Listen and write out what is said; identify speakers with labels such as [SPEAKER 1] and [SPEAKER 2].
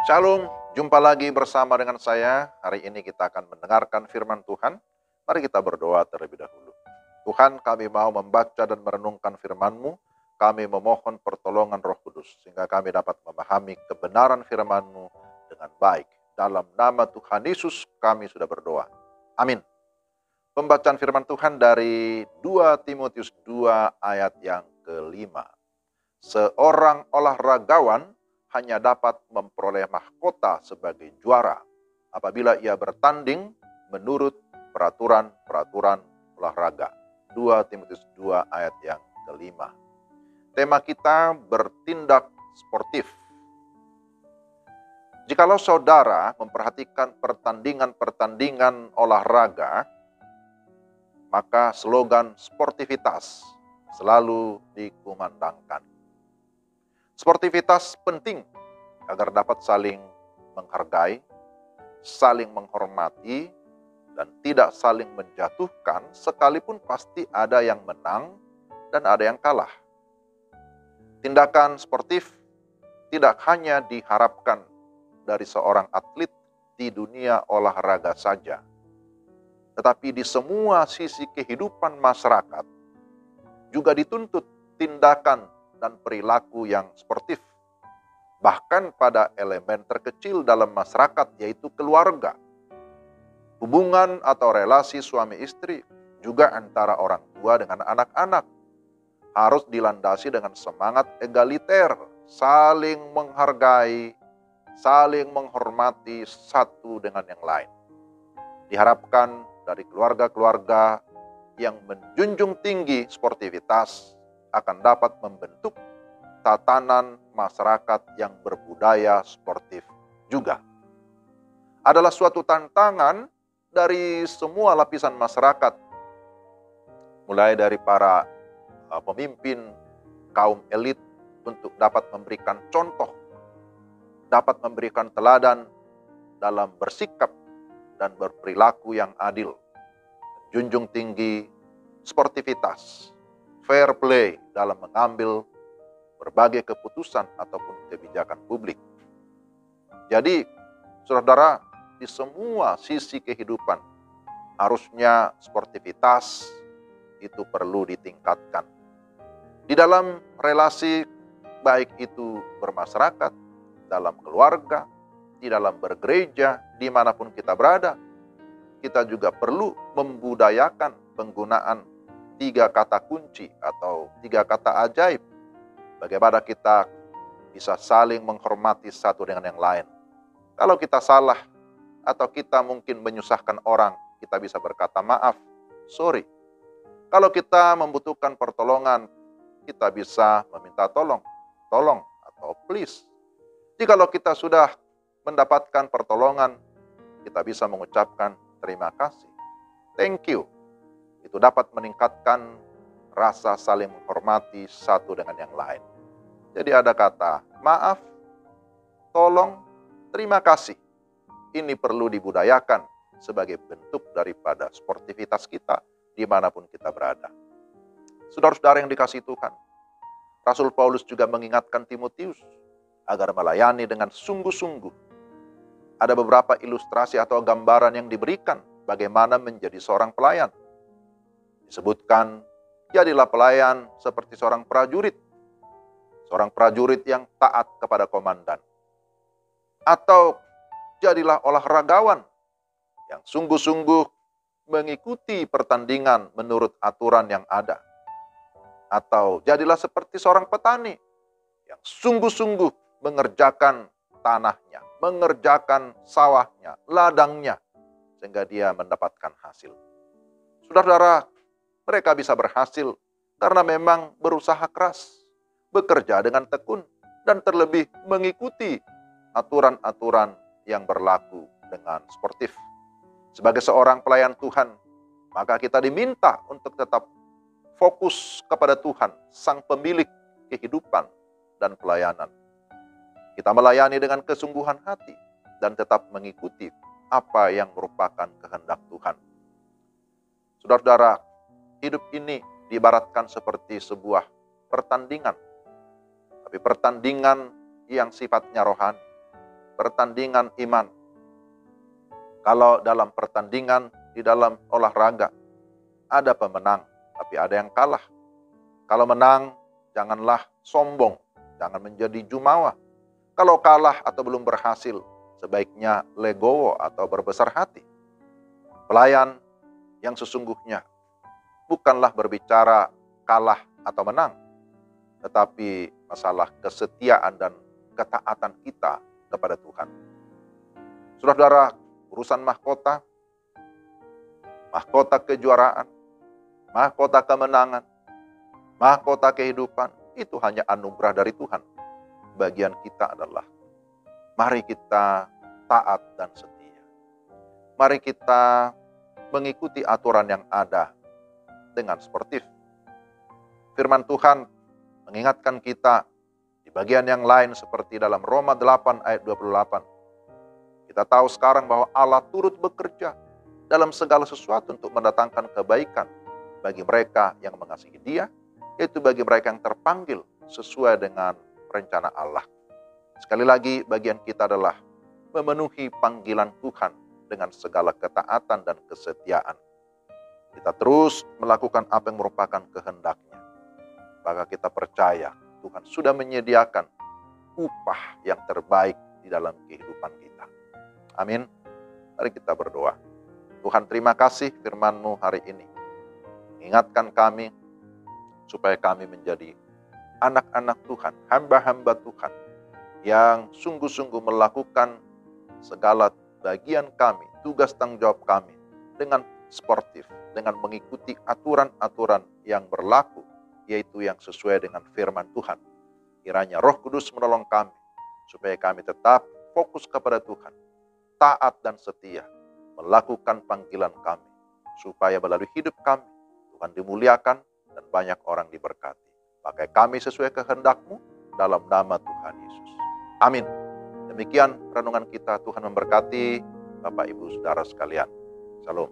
[SPEAKER 1] Shalom, jumpa lagi bersama dengan saya. Hari ini kita akan mendengarkan firman Tuhan. Mari kita berdoa terlebih dahulu. Tuhan, kami mau membaca dan merenungkan firman-Mu. Kami memohon pertolongan Roh Kudus, sehingga kami dapat memahami kebenaran firman-Mu dengan baik. Dalam nama Tuhan Yesus kami sudah berdoa. Amin. Pembacaan firman Tuhan dari 2 Timotius 2 ayat yang kelima. Seorang olahragawan hanya dapat memperoleh mahkota sebagai juara apabila ia bertanding menurut peraturan-peraturan olahraga. 2 Timotius 2 ayat yang kelima. Tema kita bertindak sportif. Jikalau saudara memperhatikan pertandingan-pertandingan olahraga, maka slogan sportivitas selalu dikumandangkan. Sportivitas penting agar dapat saling menghargai, saling menghormati, dan tidak saling menjatuhkan, sekalipun pasti ada yang menang dan ada yang kalah. Tindakan sportif tidak hanya diharapkan dari seorang atlet di dunia olahraga saja, tetapi di semua sisi kehidupan masyarakat juga dituntut tindakan dan perilaku yang sportif. Bahkan pada elemen terkecil dalam masyarakat, yaitu keluarga. Hubungan atau relasi suami istri, juga antara orang tua dengan anak-anak, harus dilandasi dengan semangat egaliter, saling menghargai, saling menghormati satu dengan yang lain. Diharapkan dari keluarga-keluarga yang menjunjung tinggi sportivitas akan dapat membentuk tatanan masyarakat yang berbudaya sportif juga. Adalah suatu tantangan dari semua lapisan masyarakat, mulai dari para pemimpin kaum elit untuk dapat memberikan contoh, dapat memberikan teladan dalam bersikap dan berperilaku yang adil, junjung tinggi sportivitas, fair play dalam mengambil berbagai keputusan ataupun kebijakan publik. Jadi, saudara, di semua sisi kehidupan, harusnya sportivitas itu perlu ditingkatkan. Di dalam relasi, baik itu bermasyarakat, dalam keluarga, di dalam bergereja, dimanapun kita berada, kita juga perlu membudayakan penggunaan 3 kata kunci atau 3 kata ajaib. Bagaimana kita bisa saling menghormati satu dengan yang lain. Kalau kita salah atau kita mungkin menyusahkan orang, kita bisa berkata maaf, sorry. Kalau kita membutuhkan pertolongan, kita bisa meminta tolong atau please. Jikalau kita sudah mendapatkan pertolongan, kita bisa mengucapkan terima kasih, thank you. Itu dapat meningkatkan rasa saling menghormati satu dengan yang lain. Jadi ada kata maaf, tolong, terima kasih. Ini perlu dibudayakan sebagai bentuk daripada sportivitas kita dimanapun kita berada. Saudara-saudara yang dikasihi Tuhan, Rasul Paulus juga mengingatkan Timotius agar melayani dengan sungguh-sungguh. Ada beberapa ilustrasi atau gambaran yang diberikan bagaimana menjadi seorang pelayan. Disebutkan, jadilah pelayan seperti seorang prajurit yang taat kepada komandan. Atau jadilah olahragawan yang sungguh-sungguh mengikuti pertandingan menurut aturan yang ada. Atau jadilah seperti seorang petani yang sungguh-sungguh mengerjakan tanahnya, mengerjakan sawahnya, ladangnya, sehingga dia mendapatkan hasil. Saudara-saudara, mereka bisa berhasil karena memang berusaha keras, bekerja dengan tekun, dan terlebih mengikuti aturan-aturan yang berlaku dengan sportif. Sebagai seorang pelayan Tuhan, maka kita diminta untuk tetap fokus kepada Tuhan, Sang Pemilik kehidupan dan pelayanan. Kita melayani dengan kesungguhan hati dan tetap mengikuti apa yang merupakan kehendak Tuhan. Saudara-saudara, hidup ini diibaratkan seperti sebuah pertandingan. Tapi pertandingan yang sifatnya rohani. pertandingan iman. Kalau dalam pertandingan, di dalam olahraga, ada pemenang, tapi ada yang kalah. Kalau menang, janganlah sombong, jangan menjadi jumawa. Kalau kalah atau belum berhasil, sebaiknya legowo atau berbesar hati. Pelayan yang sesungguhnya bukanlah berbicara kalah atau menang, tetapi masalah kesetiaan dan ketaatan kita kepada Tuhan. Saudara-saudara, urusan mahkota kejuaraan, mahkota kemenangan, mahkota kehidupan, itu hanya anugerah dari Tuhan. Bagian kita adalah, mari kita taat dan setia. Mari kita mengikuti aturan yang ada dengan sportif. Firman Tuhan mengingatkan kita di bagian yang lain seperti dalam Roma 8 ayat 28. Kita tahu sekarang bahwa Allah turut bekerja dalam segala sesuatu untuk mendatangkan kebaikan bagi mereka yang mengasihi Dia, yaitu bagi mereka yang terpanggil sesuai dengan rencana Allah. Sekali lagi, bagian kita adalah memenuhi panggilan Tuhan dengan segala ketaatan dan kesetiaan. Kita terus melakukan apa yang merupakan kehendak-Nya. Maka kita percaya Tuhan sudah menyediakan upah yang terbaik di dalam kehidupan kita. Amin. Mari kita berdoa. Tuhan, terima kasih firman-Mu hari ini. Ingatkan kami supaya kami menjadi anak-anak Tuhan, hamba-hamba Tuhan yang sungguh-sungguh melakukan segala bagian kami, tugas tanggung jawab kami dengan sportif, dengan mengikuti aturan-aturan yang berlaku, yaitu yang sesuai dengan firman Tuhan. Kiranya Roh Kudus menolong kami, supaya kami tetap fokus kepada Tuhan, taat dan setia, melakukan panggilan kami, supaya melalui hidup kami, Tuhan dimuliakan dan banyak orang diberkati. Pakai kami sesuai kehendak-Mu, dalam nama Tuhan Yesus. Amin. Demikian renungan kita. Tuhan memberkati Bapak Ibu Saudara sekalian. Shalom.